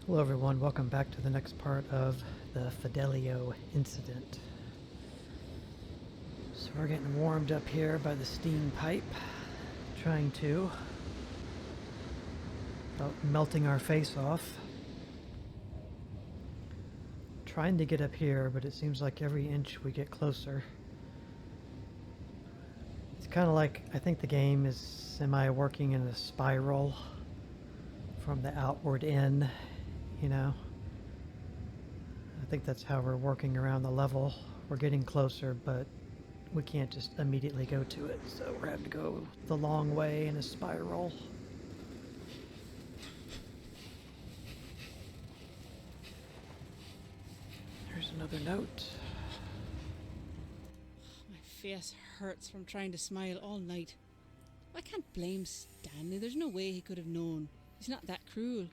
Hello everyone, welcome back to the next part of the Fidelio incident. So we're getting warmed up here by the steam pipe, trying to, about melting our face off. Trying to get up here, but it seems like every inch we get closer. It's kind of like, I think the game is semi-working in a spiral from the outward in, you know. I think that's how we're working around the level. We're getting closer, but we can't just immediately go to it, so we're having to go the long way in a spiral. There's another note. My face hurts from trying to smile all night. I can't blame Stanley. There's no way he could have known. He's not that cruel.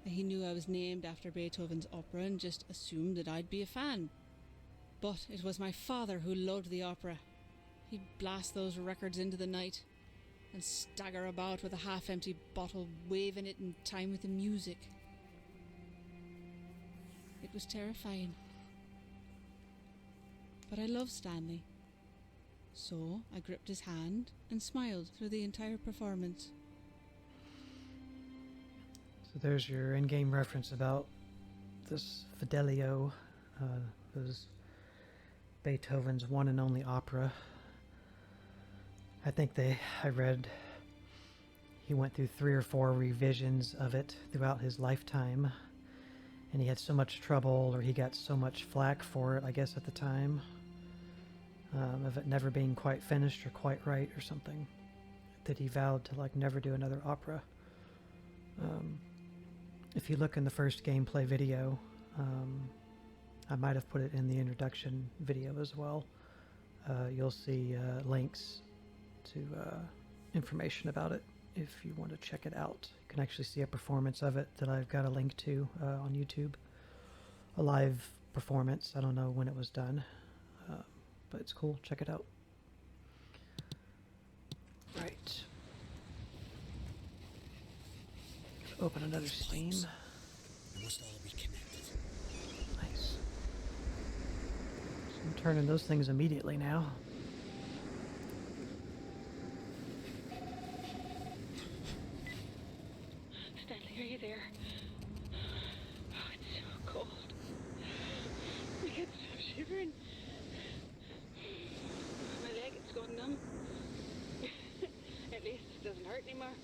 He knew I was named after Beethoven's opera and just assumed that I'd be a fan. But it was my father who loved the opera. He'd blast those records into the night and stagger about with a half-empty bottle, waving it in time with the music. It was terrifying. But I loved Stanley. So I gripped his hand and smiled through the entire performance. So there's your in-game reference about this Fidelio. Was Beethoven's one and only opera. I read he went through 3 or 4 revisions of it throughout his lifetime, and he had so much trouble, or he got so much flack for it, I guess, at the time, of it never being quite finished or quite right or something, that he vowed to never do another opera. If you look in the first gameplay video, I might have put it in the introduction video as well. You'll see links to information about it if you want to check it out. You can actually see a performance of it that I've got a link to on YouTube. A live performance. I don't know when it was done, but it's cool. Check it out. Right. Open another Steam. They must all be connected. Nice. So I'm turning those things immediately now. Stanley, are you there? Oh, it's so cold. I can't stop shivering. My leg is going numb. At least it doesn't hurt anymore.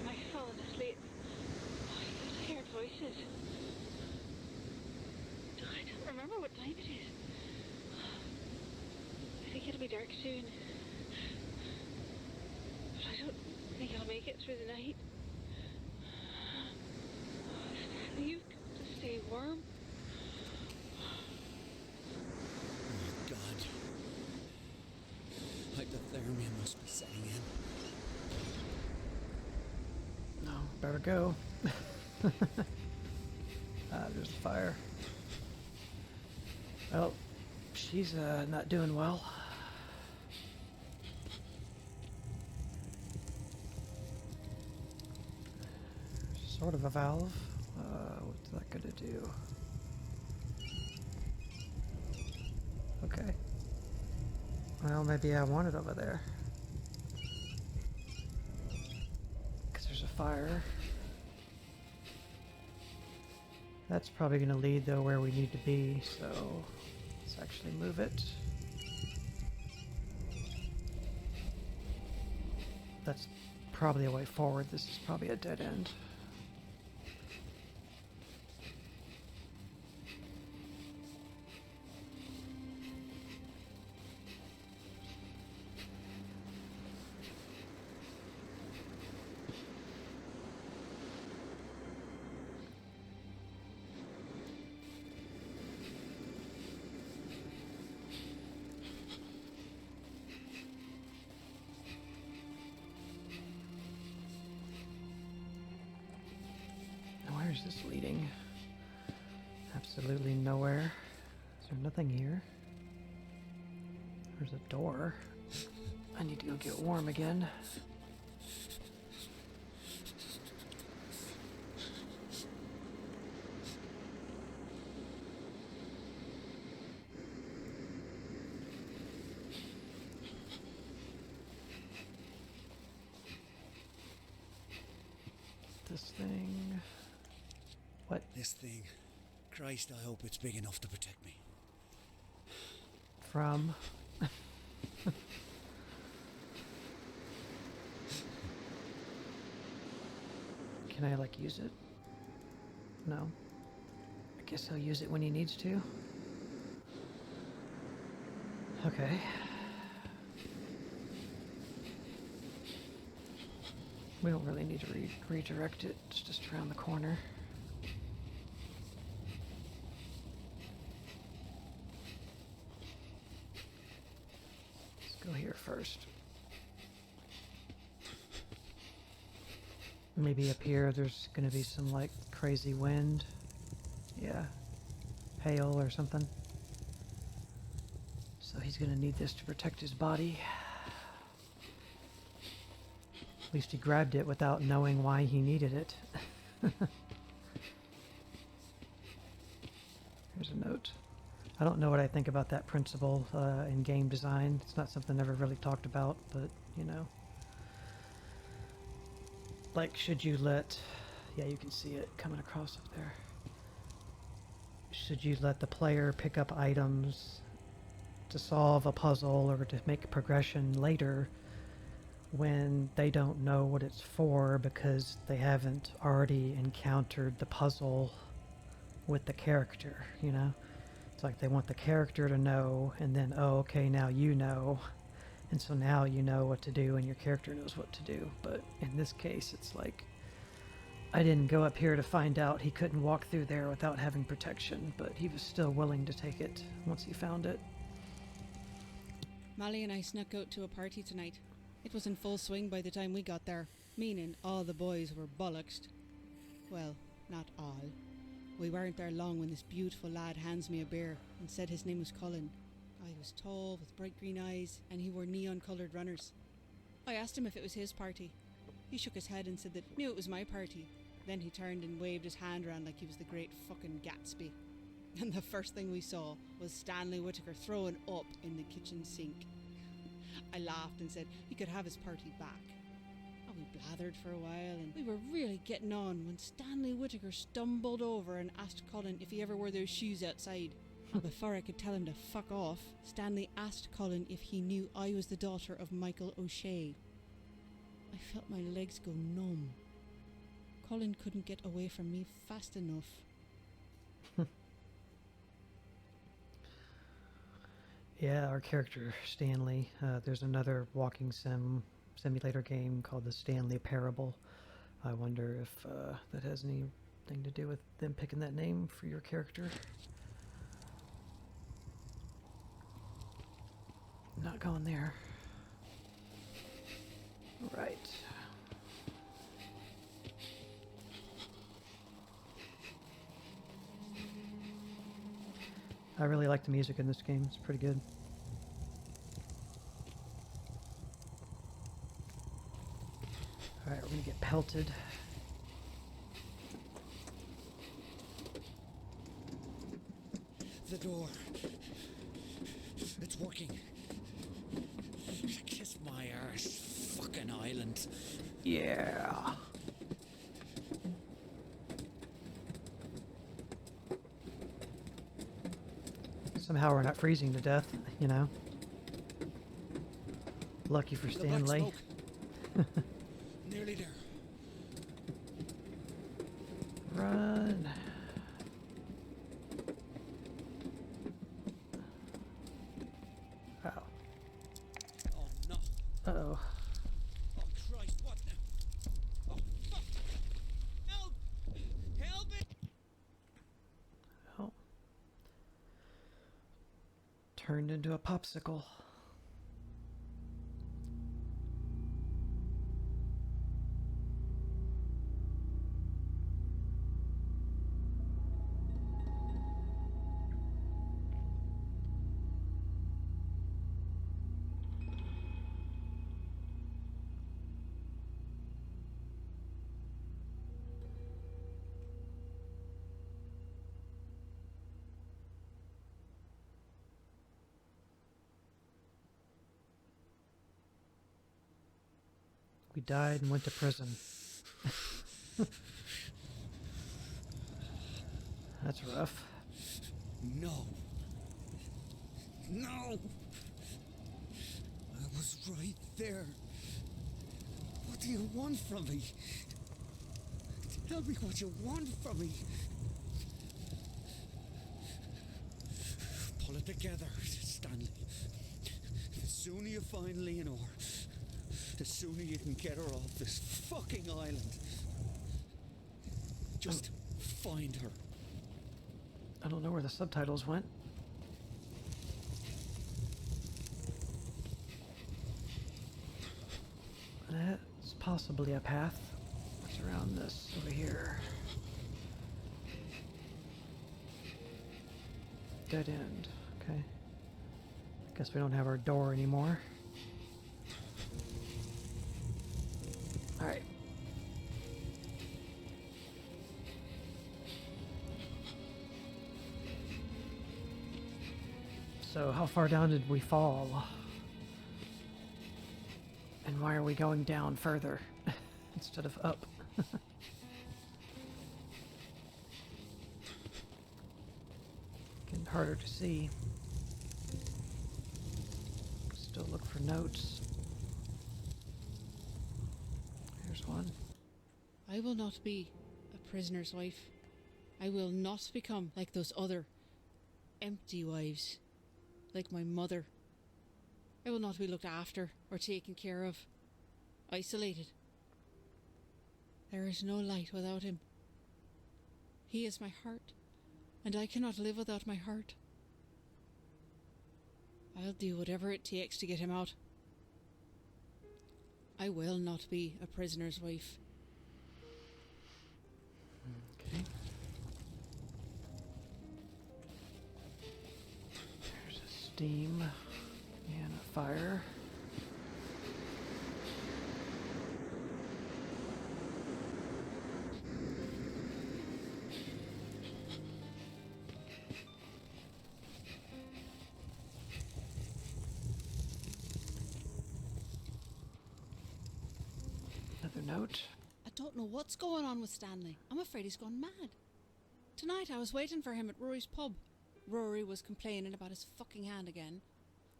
Am I falling asleep? Oh, I thought I heard voices. I don't remember what time it is. I think it'll be dark soon. But I don't think I'll make it through the night. Stanley, you've got to stay warm. Oh, God. Hypothermia must be setting in. No, better go. There's the fire. Well, she's not doing well. Sort of a valve. What's that gonna do? Okay. Well, maybe I want it over there. Because there's a fire. That's probably going to lead, though, where we need to be, so let's actually move it. That's probably a way forward. This is probably a dead end. Where's this leading? Absolutely nowhere. Is there nothing here? There's a door. I need to go get warm again. this thing. What? This thing. Christ, I hope it's big enough to protect me. From? Can I, like, use it? No. I guess he'll use it when he needs to. Okay. We don't really need to redirect it. It's just around the corner. Let's go here first. Maybe up here there's going to be some, like, crazy wind. Yeah. Hail or something. So he's going to need this to protect his body. At least he grabbed it without knowing why he needed it. Here's a note. I don't know what I think about that principle in game design. It's not something I've ever really talked about, but, you know. Like, should you let... Yeah, you can see it coming across up there. Should you let the player pick up items to solve a puzzle or to make progression later when they don't know what it's for because they haven't already encountered the puzzle with the character, you know? It's like they want the character to know, and then, oh, okay, now you know. And so now you know what to do, and your character knows what to do. But in this case, it's like, I didn't go up here to find out he couldn't walk through there without having protection, but he was still willing to take it once he found it. Molly and I snuck out to a party tonight. It was in full swing by the time we got there, meaning all the boys were bollocksed. Well, not all. We weren't there long when this beautiful lad hands me a beer and said his name was Colin. I was tall, with bright green eyes, and he wore neon-coloured runners. I asked him if it was his party. He shook his head and said that he knew it was my party. Then he turned and waved his hand around like he was the great fucking Gatsby. And the first thing we saw was Stanley Whittaker throwing up in the kitchen sink. I laughed and said he could have his party back. And we blathered for a while, and we were really getting on when Stanley Whittaker stumbled over and asked Colin if he ever wore those shoes outside. And before I could tell him to fuck off, Stanley asked Colin if he knew I was the daughter of Michael O'Shea. I felt my legs go numb. Colin couldn't get away from me fast enough. Yeah, our character, Stanley, there's another walking simulator game called the Stanley Parable. I wonder if that has anything to do with them picking that name for your character. Not going there. Right. I really like the music in this game. It's pretty good. Alright, we're gonna get pelted. The door. It's working. Kiss my arse. Fucking island. Yeah. Somehow we're not freezing to death, you know. Lucky for The black Stanley. smoke. Nearly there. Run. Wow. Oh no. Uh-oh. Oh Christ, what now? Oh fuck! Help! Help me! Oh. Turned into a popsicle. We died and went to prison. That's rough. No. No! I was right there. What do you want from me? Tell me what you want from me. Pull it together, Stanley. The sooner you find Leonore, the sooner you can get her off this fucking island. Just find her. I don't know where the subtitles went. That's possibly a path. What's around this over here? Dead end. Okay. Guess we don't have our door anymore. Alright. So how far down did we fall? And why are we going down further instead of up? Getting harder to see. Still look for notes. Here's one. I will not be a prisoner's wife. I will not become like those other empty wives, like my mother. I will not be looked after or taken care of, isolated. There is no light without him. He is my heart, and I cannot live without my heart. I'll do whatever it takes to get him out. I will not be a prisoner's wife. Okay. There's a steam and a fire. Another note. I don't know what's going on with Stanley. I'm afraid he's gone mad. Tonight I was waiting for him at Rory's pub. Rory was complaining about his fucking hand again.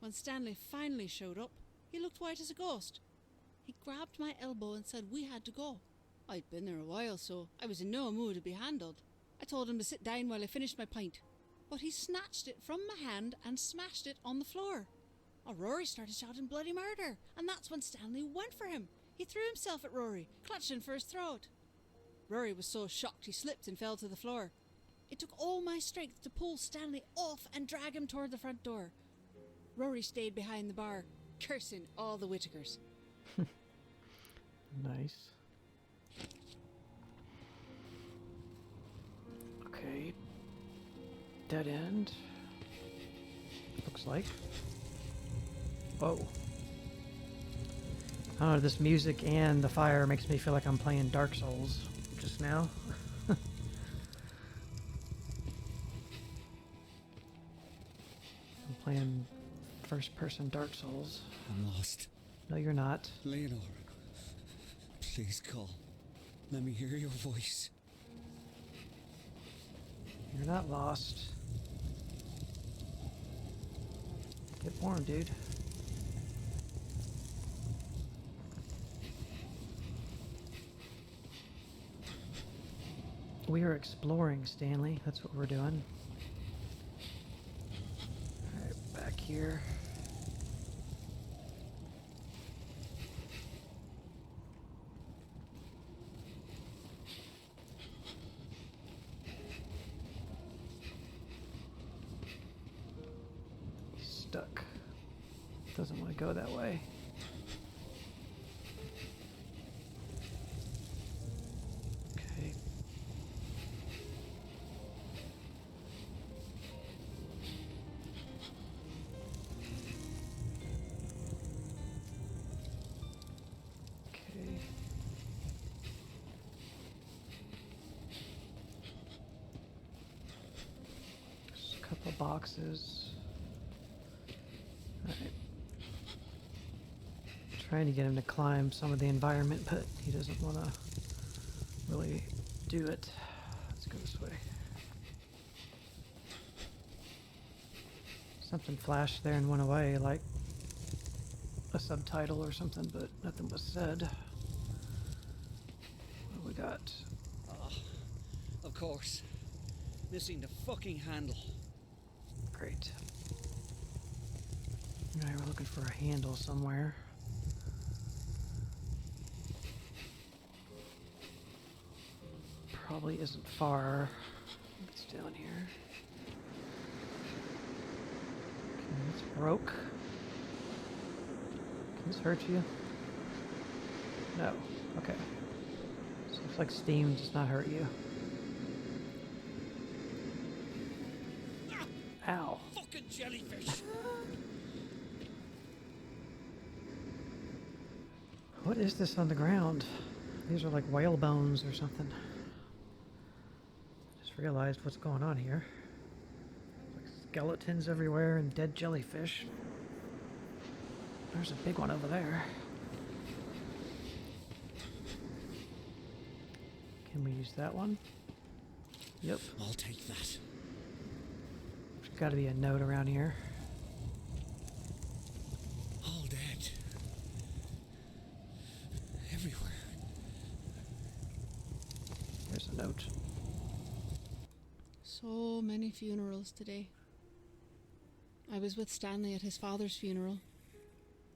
When Stanley finally showed up, he looked white as a ghost. He grabbed my elbow and said we had to go. I'd been there a while, so I was in no mood to be handled. I told him to sit down while I finished my pint, but he snatched it from my hand and smashed it on the floor. Oh, Rory started shouting bloody murder, and that's when Stanley went for him. He threw himself at Rory, clutching for his throat. Rory was so shocked he slipped and fell to the floor. It took all my strength to pull Stanley off and drag him toward the front door. Rory stayed behind the bar, cursing all the Whittakers. Nice. Okay. Dead end. Looks like. Whoa. I don't know, this music and the fire makes me feel like I'm playing Dark Souls just now. I'm playing first-person Dark Souls. I'm lost. No, you're not. Leonore, please call. Let me hear your voice. You're not lost. Get warm, dude. We are exploring, Stanley. That's what we're doing. Alright, back here. He's stuck. Doesn't want to go that way. Okay. Okay. Just a couple boxes. Alright. Trying to get him to climb some of the environment, but he doesn't want to really do it. Let's go this way. Something flashed there and went away, like a subtitle or something, but nothing was said. What do we got? Ah, of course. Missing the fucking handle. Great. Alright, we're looking for a handle somewhere. Probably isn't far. It's down here. Okay, it's broke. Can this hurt you? No. Okay. So it's like steam does not hurt you. Ow. Fucking jellyfish! What is this on the ground? These are like whale bones or something. Just realized what's going on here. Like skeletons everywhere and dead jellyfish. There's a big one over there. Can we use that one? Yep. I'll take that. There's got to be a note around here. All dead. Everywhere. There's a note. So many funerals today. I was with Stanley at his father's funeral.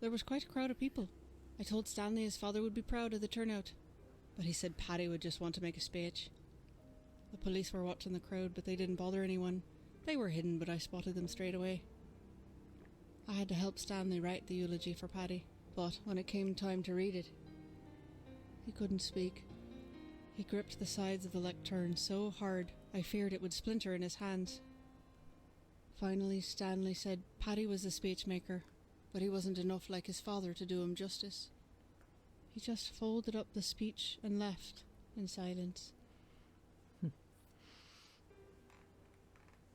There was quite a crowd of people. I told Stanley his father would be proud of the turnout, but he said Paddy would just want to make a speech. The police were watching the crowd, but they didn't bother anyone. They were hidden, but I spotted them straight away. I had to help Stanley write the eulogy for Paddy, but when it came time to read it, he couldn't speak. He gripped the sides of the lectern so hard I feared it would splinter in his hands. Finally, Stanley said Paddy was the speechmaker, but he wasn't enough like his father to do him justice. He just folded up the speech and left in silence.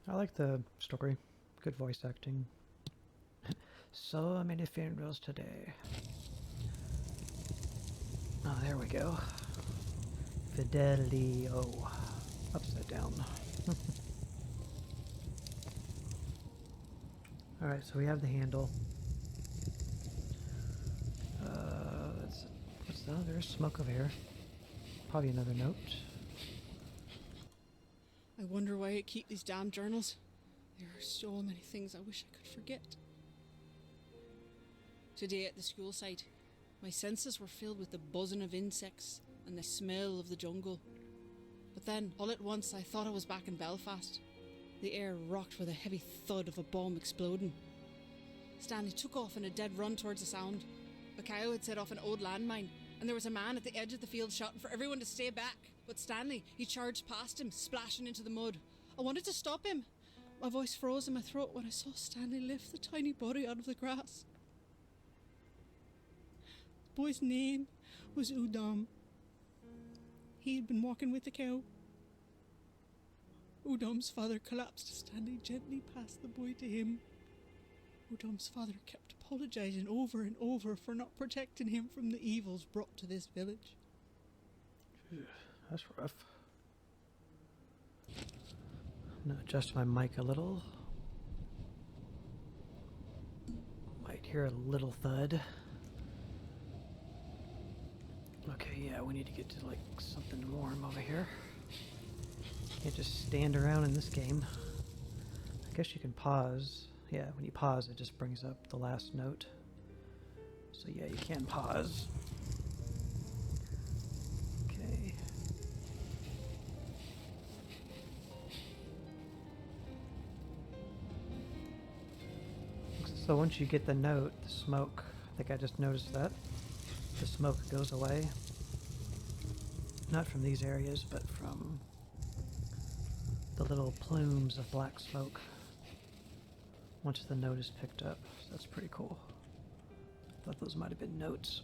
I like the story. Good voice acting. So many funerals today. Oh, there we go. Fidelio. Upside down. Alright, so we have the handle. There's smoke over here. Probably another note. I wonder why I keep these damn journals. There are so many things I wish I could forget. Today at the school site, my senses were filled with the buzzing of insects and the smell of the jungle. But then, all at once, I thought I was back in Belfast. The air rocked with a heavy thud of a bomb exploding. Stanley took off in a dead run towards the sound. A cow had set off an old landmine, and there was a man at the edge of the field shouting for everyone to stay back. But Stanley, he charged past him, splashing into the mud. I wanted to stop him. My voice froze in my throat when I saw Stanley lift the tiny body out of the grass. The boy's name was Udom. He had been walking with the cow. Udom's father collapsed as Stanley gently passed the boy to him. Udom's father kept apologising over and over for not protecting him from the evils brought to this village. That's rough. I'm gonna adjust my mic a little. Might hear a little thud. Okay, yeah, we need to get to like something warm over here. Can't just stand around in this game. I guess you can pause. Yeah, when you pause, it just brings up the last note. So yeah, you can pause. Okay. So once you get the note, the smoke, I think I just noticed that, the smoke goes away. Not from these areas, but from the little plumes of black smoke once the note is picked up. So that's pretty cool. Thought those might have been notes.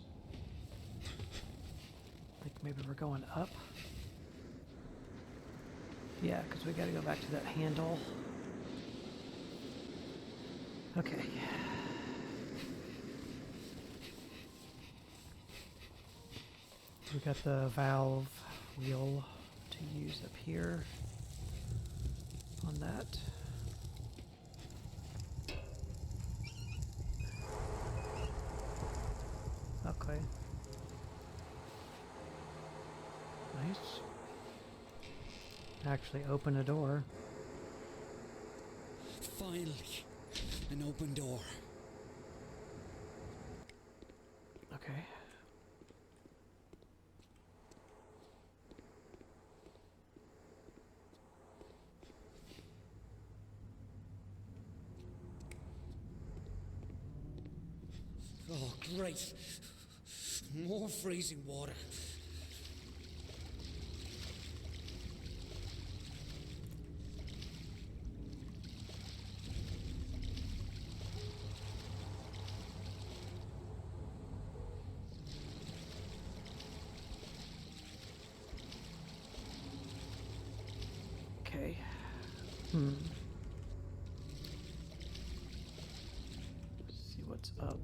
I think maybe we're going up. Yeah, because we got to go back to that handle. Okay. We got the valve wheel to use up here on that. Okay. Nice. Actually open a door. Finally, an open door. Okay. Oh, great. More freezing water. Okay. See what's up.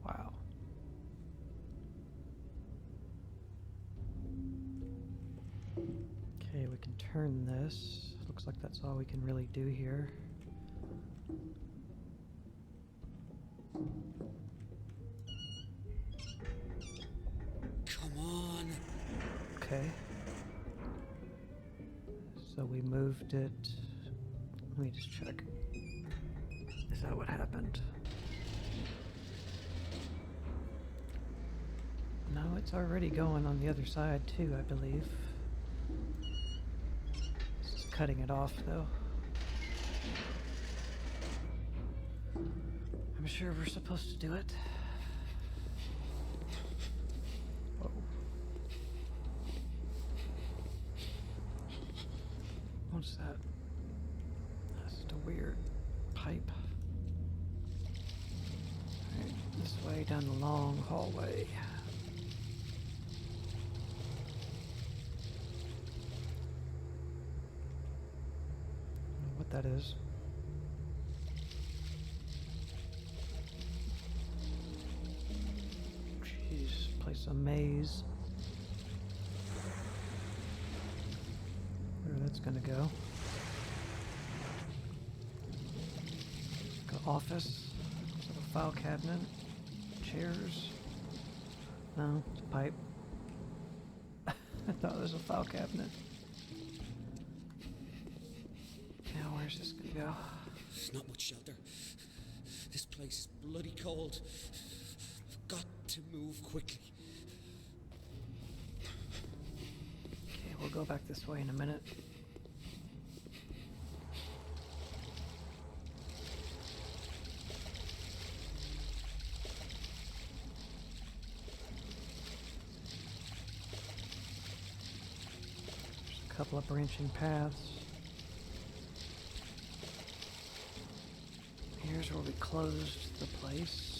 Wow. Okay, we can turn this. Looks like that's all we can really do here. Come on. Okay. So we moved it. Let me just check. Is that what happened? No, it's already going on the other side too, I believe. This is cutting it off though. I'm sure we're supposed to do it. Whoa. What's that? That's just a weird pipe. Alright, this way down the long hallway. What that is. Jeez, place a maze. Where that's gonna go. Like an office. Looks like a file cabinet. Chairs. No, it's a pipe. I thought it was a file cabinet. Now where's this gonna go? There's not much shelter. This place is bloody cold. I've got to move quickly. Okay, we'll go back this way in a minute. There's a couple of branching paths. Here's where we closed the place.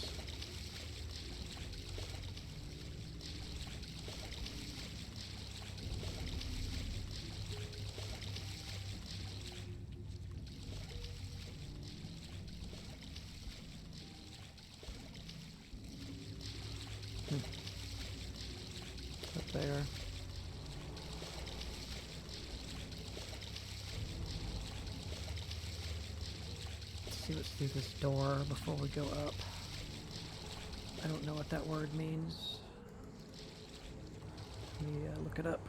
Up there. Let's see what's through this door before we go up. I don't know what that word means. Let me look it up.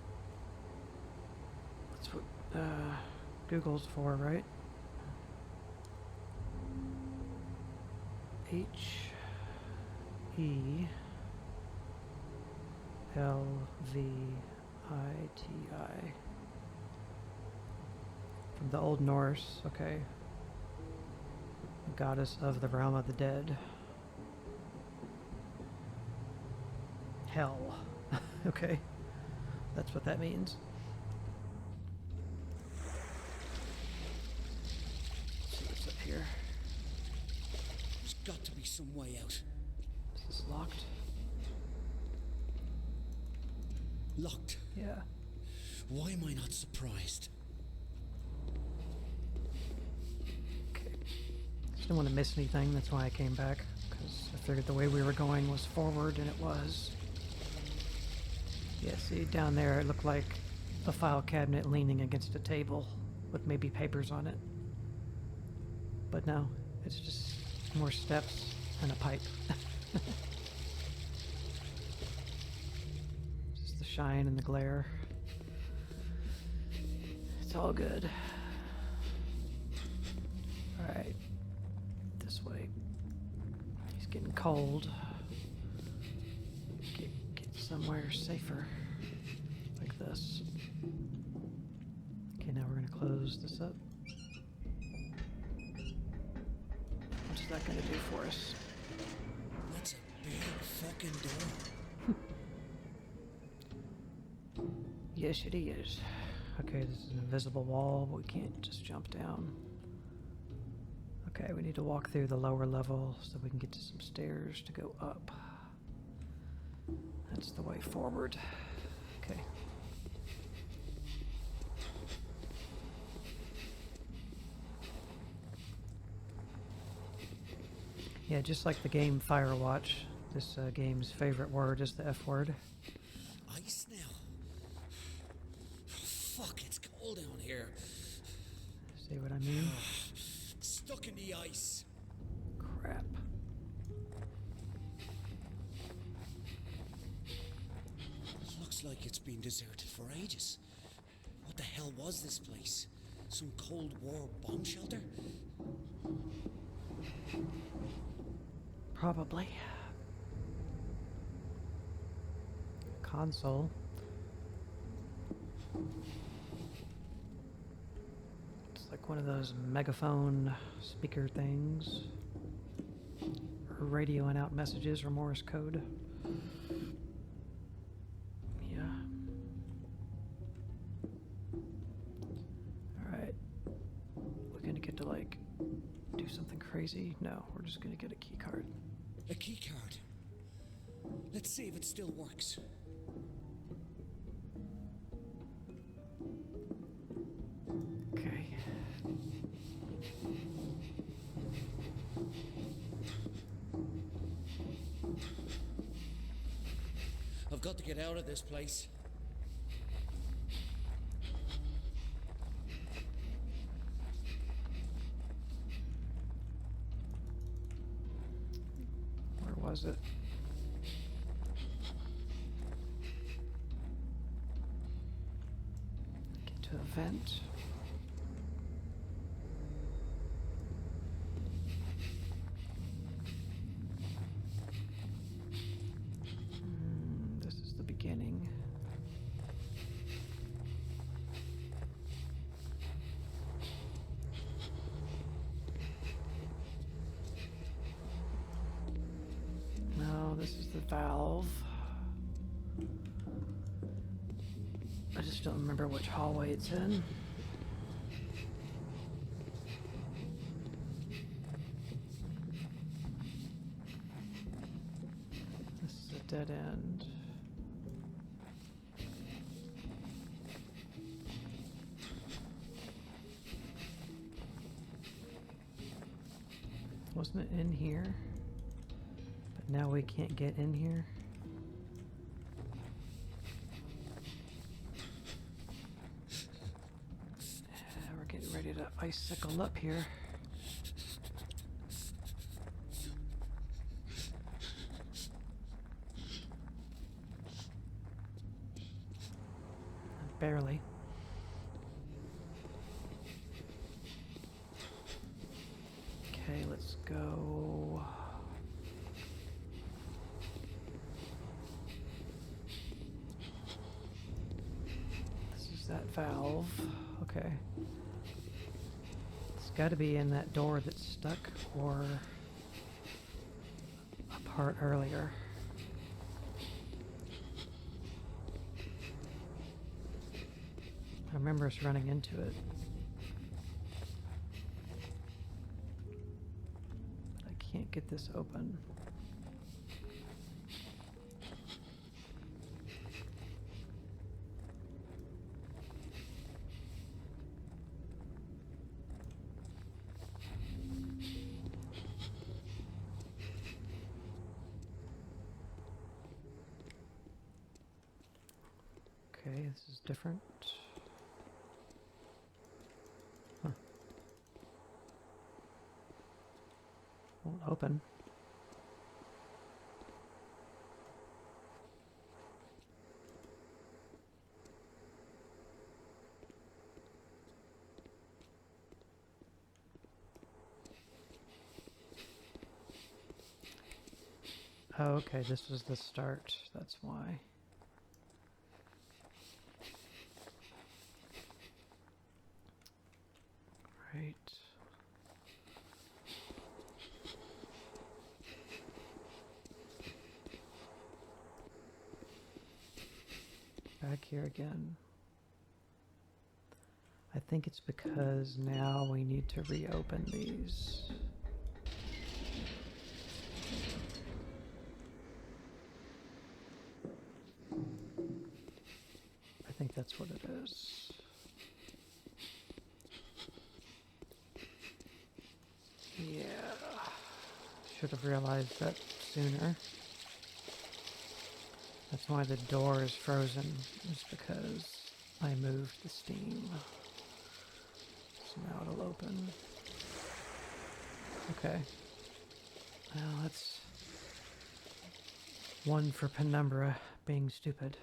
That's what Google's for, right? Helviti. From the Old Norse, okay. The goddess of the realm of the dead. Hell. Okay. That's what that means. Let's see what's up here. There's got to be some way out. Is this locked? Locked. Yeah. Why am I not surprised? Okay. Just didn't want to miss anything, that's why I came back. Because I figured the way we were going was forward, and it was. Yeah, see, down there it looked like a file cabinet leaning against a table with maybe papers on it. But no, it's just more steps and a pipe. Just the shine and the glare. It's all good. Alright. This way. He's getting cold. Get somewhere safer. Like this. Okay, now we're going to close this up. What's that going to do for us? That's a big fucking door. Yes, it is. Okay, this is an invisible wall, but we can't just jump down. Okay, we need to walk through the lower level so we can get to some stairs to go up. That's the way forward. Okay. Yeah, just like the game Firewatch, this game's favorite word is the F word. Ice now? Fuck, it's cold down here. See what I mean? Stuck in the ice. Crap. Looks like it's been deserted for ages. What the hell was this place? Some Cold War bomb shelter? Probably. Console. It's like one of those megaphone speaker things. Or radioing out messages or Morse code. Yeah. Alright. We're gonna get to like do something crazy? No, we're just gonna get a key card. A key card. Let's see if it still works. Okay. I've got to get out of this place. Where was it? Get to a vent. This is the beginning. No, this is the valve. I just don't remember which hallway it's in. This is a dead end. Wasn't it in here? But now we can't get in here. We're getting ready to icicle up here. Barely. Okay, let's go. This is that valve. Okay. It's got to be in that door that's stuck or a part earlier. I remember us running into it. I can't get this open. Okay, this is different. Huh. Won't open. Oh, okay, this was the start. That's why. Right. Back here again. I think it's because now we need to reopen these. I think that's what it is. Yeah. Should have realized that sooner. That's why the door is frozen, is because I moved the steam. So now it'll open. Okay. Well, that's one for Penumbra being stupid.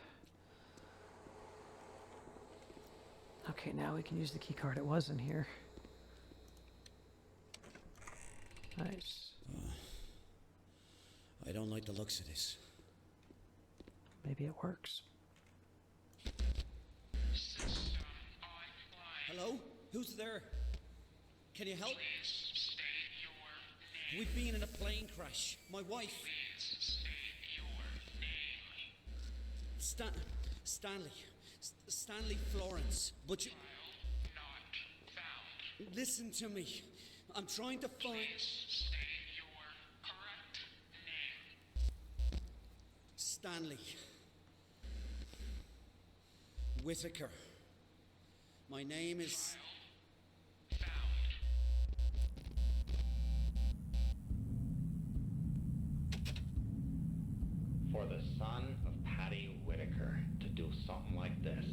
Okay, now we can use the keycard. It was in here. Nice. I don't like the looks of this. Maybe it works. Hello? Who's there? Can you help? Please state your name. We've been in a plane crash. My wife. Please state your name. Stanley. Stanley Florence. But you... Not found. Listen to me. I'm trying to find... Please state your correct name. Stanley. Whitaker. My name is... Found. For the son of Patty Whitaker to do something like this.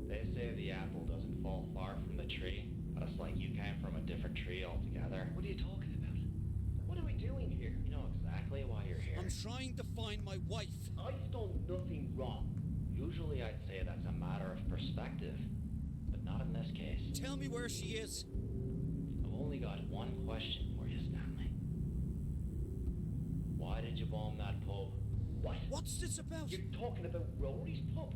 They say the apple doesn't fall far from the tree, but it's like you came from a different tree altogether. What are you talking about? What are we doing here? You know exactly why you're here. I'm trying to find my wife. I've done nothing wrong. Usually I'd say that's a matter of perspective, but not in this case. Tell me where she is. I've only got one question for you, Stanley. Why did you bomb that pub? What? What's this about? You're talking about Rory's pub?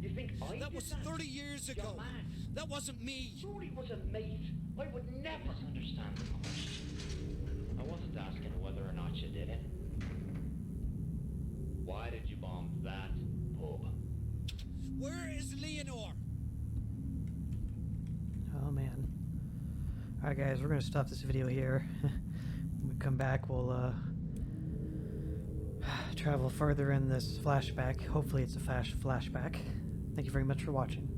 You think I That did was that? 30 years ago. You're mad. That wasn't me. Rory was a mate. I would never misunderstand the question. I wasn't asking whether or not you did it. Why did you bomb that pub? Where is Leonore? Oh man. Alright guys, we're going to stop this video here. When we come back, we'll travel further in this flashback. Hopefully it's a flashback. Thank you very much for watching.